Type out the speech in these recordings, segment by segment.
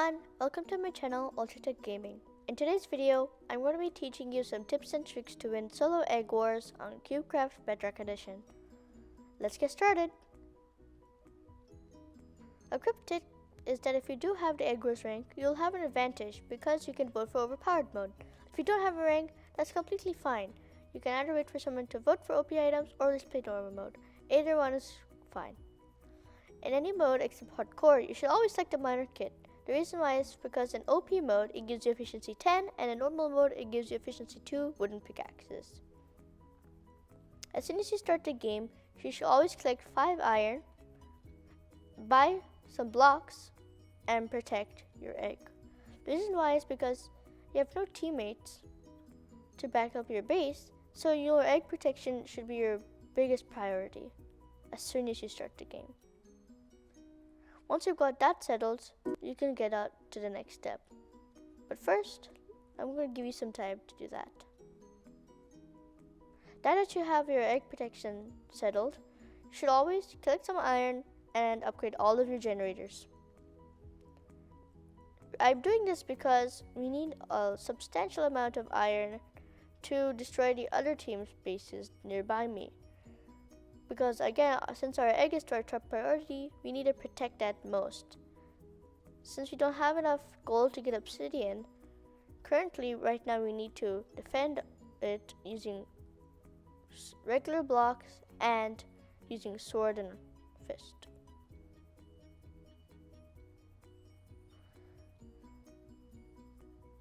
everyone, welcome to my channel UltraTech Gaming. In today's video, I'm going to be teaching you some tips and tricks to win solo egg wars on Cubecraft Bedrock Edition. Let's get started. A quick tip is that if you do have the egg wars rank, you'll have an advantage because you can vote for overpowered mode. If you don't have a rank, that's completely fine. You can either wait for someone to vote for OP items or just play normal mode. Either one is fine. In any mode except hardcore, you should always select the minor kit. The reason why is because in OP mode, it gives you efficiency 10, and in normal mode, it gives you efficiency 2 wooden pickaxes. As soon as you start the game, you should always collect 5 iron, buy some blocks, and protect your egg. The reason why is because you have no teammates to back up your base, so your egg protection should be your biggest priority as soon as you start the game. Once you've got that settled, you can get out to the next step. But first, I'm going to give you some time to do that. Now that you have your egg protection settled, you should always collect some iron and upgrade all of your generators. I'm doing this because we need a substantial amount of iron to destroy the other team's bases nearby me. Because again, since our egg is our top priority, we need to protect that most. Since we don't have enough gold to get obsidian, currently right now we need to defend it using regular blocks and using sword and fist.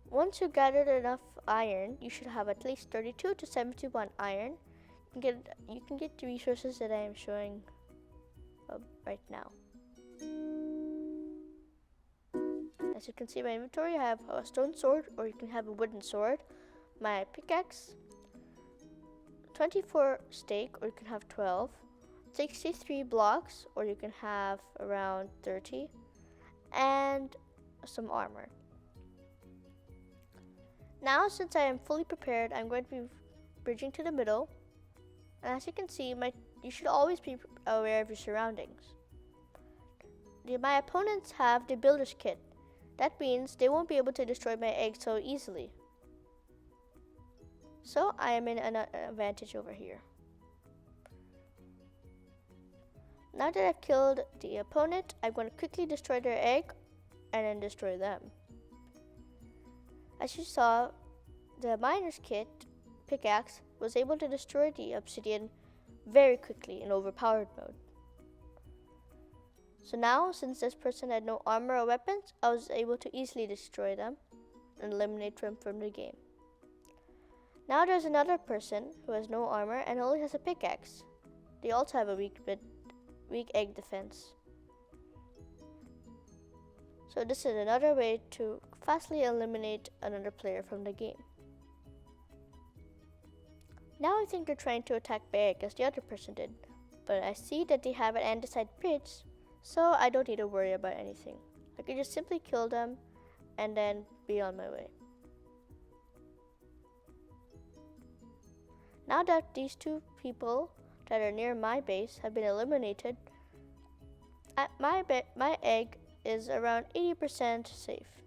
Once you gathered enough iron, you should have at least 32 to 71 iron. You can get the resources that I am showing right now. As you can see in my inventory, I have a stone sword, or you can have a wooden sword, my pickaxe, 24 steak, or you can have 12, 63 blocks, or you can have around 30, and some armor. Now, since I am fully prepared, I'm going to be bridging to the middle. And as you can see, you should always be aware of your surroundings. My opponents have the builder's kit. That means they won't be able to destroy my egg so easily. So I am in an advantage over here. Now that I've killed the opponent, I'm going to quickly destroy their egg and then destroy them. As you saw, the miner's kit pickaxe was able to destroy the obsidian very quickly in overpowered mode. So now, since this person had no armor or weapons, I was able to easily destroy them and eliminate them from the game. Now there's another person who has no armor and only has a pickaxe. They also have a weak egg defense. So this is another way to fastly eliminate another player from the game. Now I think they're trying to attack my egg as the other person did, but I see that they have an andesite bridge, so I don't need to worry about anything. I can just simply kill them and then be on my way. Now that these two people that are near my base have been eliminated, my egg is around 80% safe.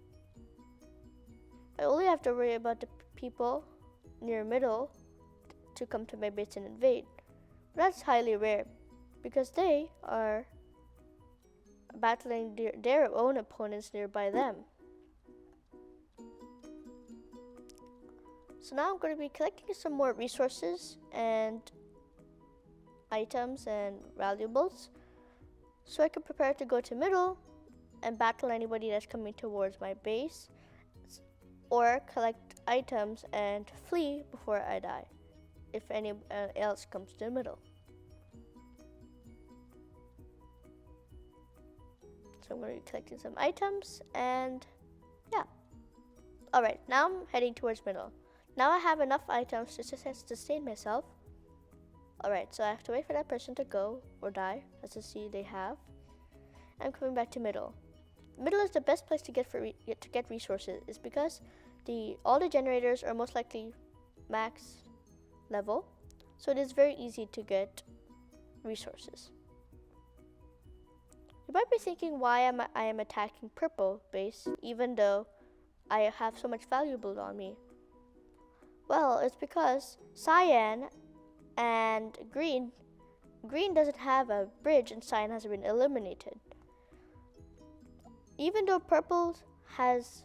I only have to worry about the people near middle to come to my base and invade. But that's highly rare because they are battling their own opponents nearby them. So now I'm going to be collecting some more resources and items and valuables so I can prepare to go to middle and battle anybody that's coming towards my base, or collect items and flee before I die if anyone else comes to the middle. So I'm going to be collecting some items and yeah. Alright, now I'm heading towards middle. Now I have enough items to sustain myself. Alright, so I have to wait for that person to go or die, as you see they have. I'm coming back to middle. Middle is the best place to get resources, is because all the generators are most likely max level, so it is very easy to get resources. You might be thinking why I am attacking purple base even though I have so much valuable on me. Well, it's because cyan and green doesn't have a bridge and cyan has been eliminated. Even though purple has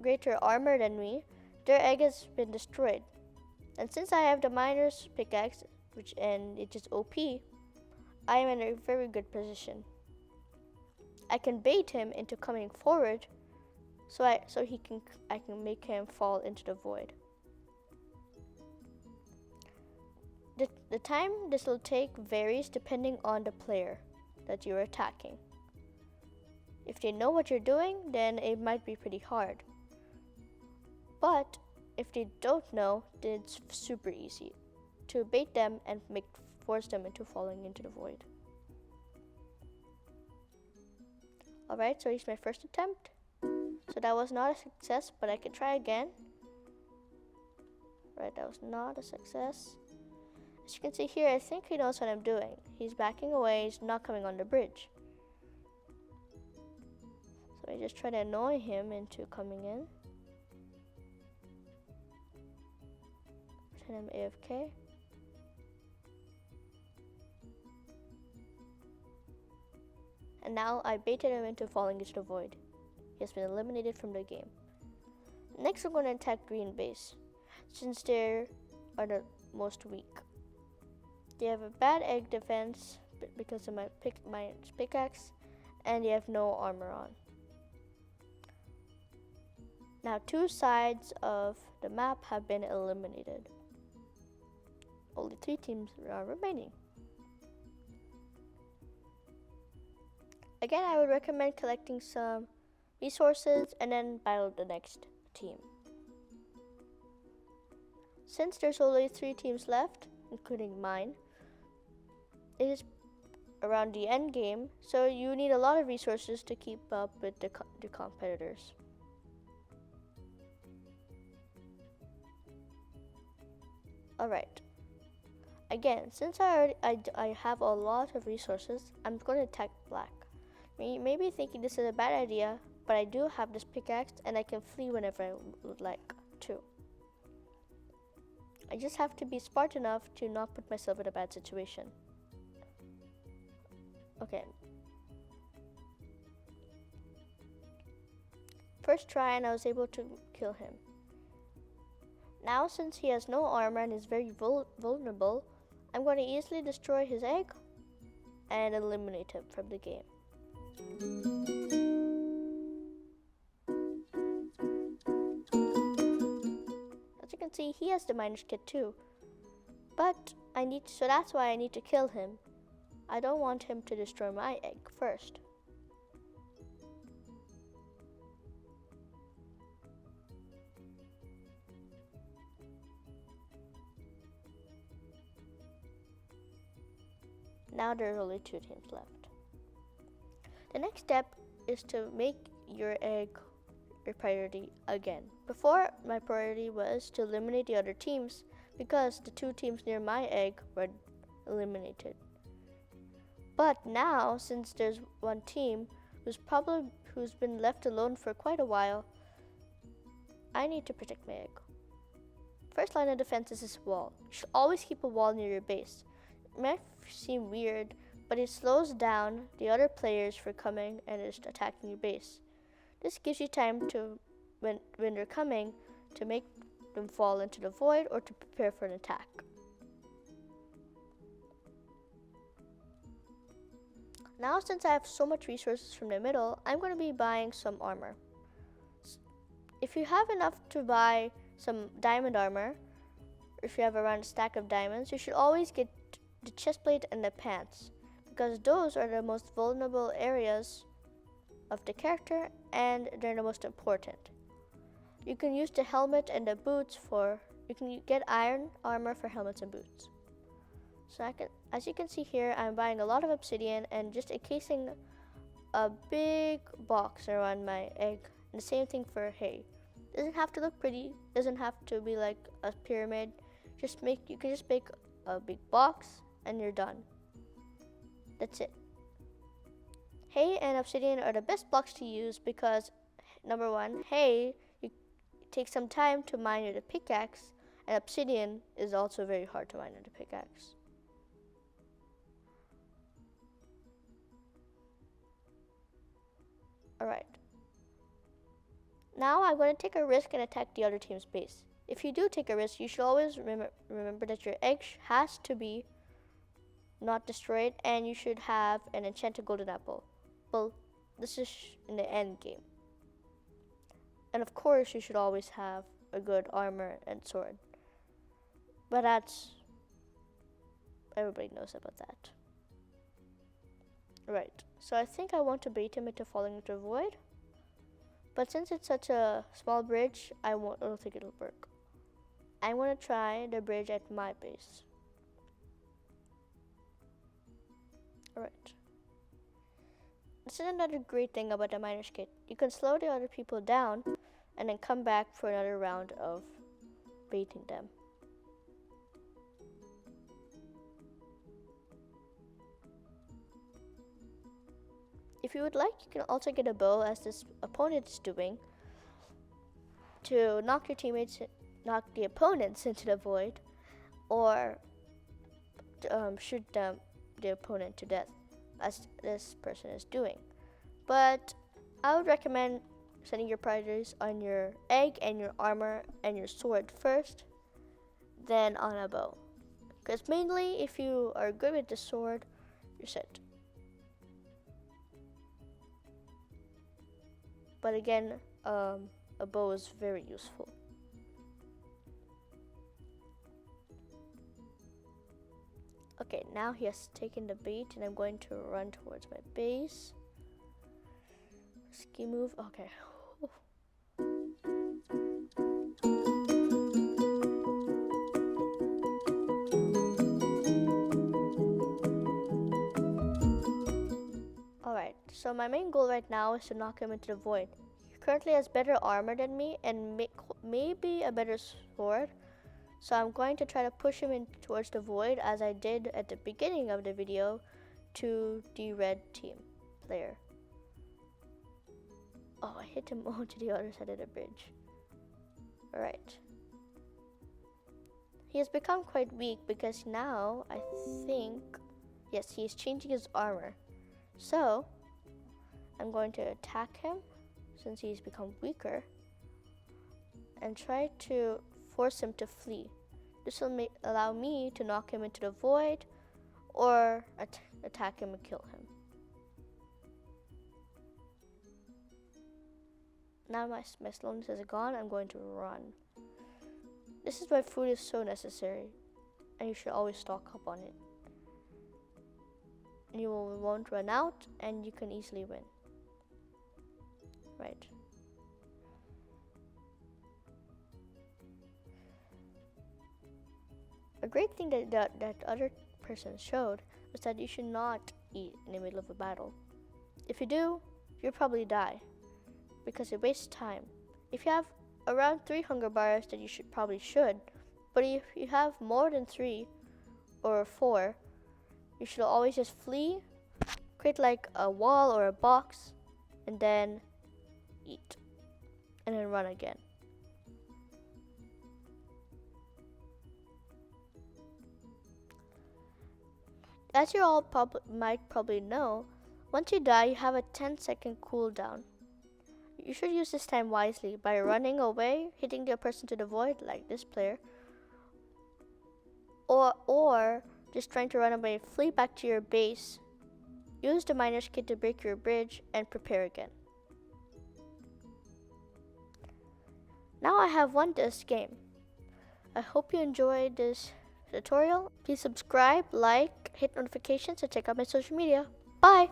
greater armor than me, their egg has been destroyed. And since I have the miner's pickaxe, it's just OP, I am in a very good position. I can bait him into coming forward, so I can make him fall into the void. The time this will take varies depending on the player that you're attacking. If they know what you're doing, then it might be pretty hard. But if they don't know, then it's super easy to bait them and force them into falling into the void. Alright, so here's my first attempt. So that was not a success, but I can try again. Right, that was not a success. As you can see here, I think he knows what I'm doing. He's backing away, he's not coming on the bridge. So I just try to annoy him into coming in. Pretend I'm AFK. And now I baited him into falling into the void. He has been eliminated from the game. Next, we're going to attack green base, since they are the most weak. They have a bad egg defense because of my pickaxe, and they have no armor on. Now, 2 sides of the map have been eliminated. Only 3 teams are remaining. Again, I would recommend collecting some resources and then battle the next team. Since there's only 3 teams left, including mine, it is around the end game, so you need a lot of resources to keep up with the competitors. Alright. Again, since I have a lot of resources, I'm going to attack black. You may be thinking this is a bad idea, but I do have this pickaxe and I can flee whenever I would like to. I just have to be smart enough to not put myself in a bad situation. Okay. First try and I was able to kill him. Now since he has no armor and is very vulnerable, I'm going to easily destroy his egg and eliminate him from the game. As you can see, he has the miner's kit too. But so that's why I need to kill him. I don't want him to destroy my egg first. Now there's only 2 teams left. The next step is to make your egg your priority again. Before, my priority was to eliminate the other teams because the 2 teams near my egg were eliminated. But now, since there's 1 team who's been left alone for quite a while, I need to protect my egg. First line of defense is this wall. You should always keep a wall near your base. It might seem weird, but it slows down the other players from coming and just attacking your base. This gives you time to, when they're coming, to make them fall into the void or to prepare for an attack. Now since I have so much resources from the middle, I'm going to be buying some armor. If you have enough to buy some diamond armor, or if you have around a stack of diamonds, you should always get the chestplate and the pants, because those are the most vulnerable areas of the character and they're the most important. You can use the helmet and the boots you can get iron armor for helmets and boots. So as you can see here, I'm buying a lot of obsidian and just encasing a big box around my egg. And the same thing for hay. Doesn't have to look pretty, doesn't have to be like a pyramid. You can just make a big box and you're done. That's it. Hay and obsidian are the best blocks to use because, number one, hay, it takes some time to mine with a pickaxe, and obsidian is also very hard to mine with a pickaxe. Alright. Now I'm going to take a risk and attack the other team's base. If you do take a risk, you should always remember that your egg has to be not destroyed, and you should have an enchanted golden apple. Well, this is in the end game. And of course, you should always have a good armor and sword. But everybody knows about that. Right, so I think I want to bait him into falling into the void. But since it's such a small bridge, I don't think it'll work. I'm going to try the bridge at my base. Alright. This is another great thing about the miner's kit. You can slow the other people down and then come back for another round of baiting them. If you would like, you can also get a bow, as this opponent is doing, to knock the opponents into the void, or shoot the opponent to death, as this person is doing. But I would recommend setting your priorities on your egg and your armor and your sword first, then on a bow. Because mainly, if you are good with the sword, you're set. But again, a bow is very useful. Okay, now he has taken the bait, and I'm going to run towards my base. Ski move, okay. Alright, so my main goal right now is to knock him into the void. He currently has better armor than me and maybe a better sword. So I'm going to try to push him in towards the void, as I did at the beginning of the video to the red team player. Oh, I hit him onto the other side of the bridge. Alright. He has become quite weak because now I think, yes, he is changing his armor. So I'm going to attack him since he's become weaker and try to force him to flee. This will allow me to knock him into the void or attack him and kill him. Now my slowness is gone, I'm going to run. This is why food is so necessary, and you should always stock up on it. And you won't run out, and you can easily win. Right. A great thing that other person showed was that you should not eat in the middle of a battle. If you do, you'll probably die, because it wastes time. If you have around 3 hunger bars, then you probably should. But if you have more than 3 or 4, you should always just flee, create like a wall or a box, and then eat, and then run again. As you all might probably know, once you die, you have a 10-second cooldown. You should use this time wisely by running away, hitting the person to the void, like this player, or just trying to run away, flee back to your base, use the miner's kit to break your bridge, and prepare again. Now I have won this game. I hope you enjoyed this tutorial. Please subscribe, like, hit notifications, and check out my social media. Bye!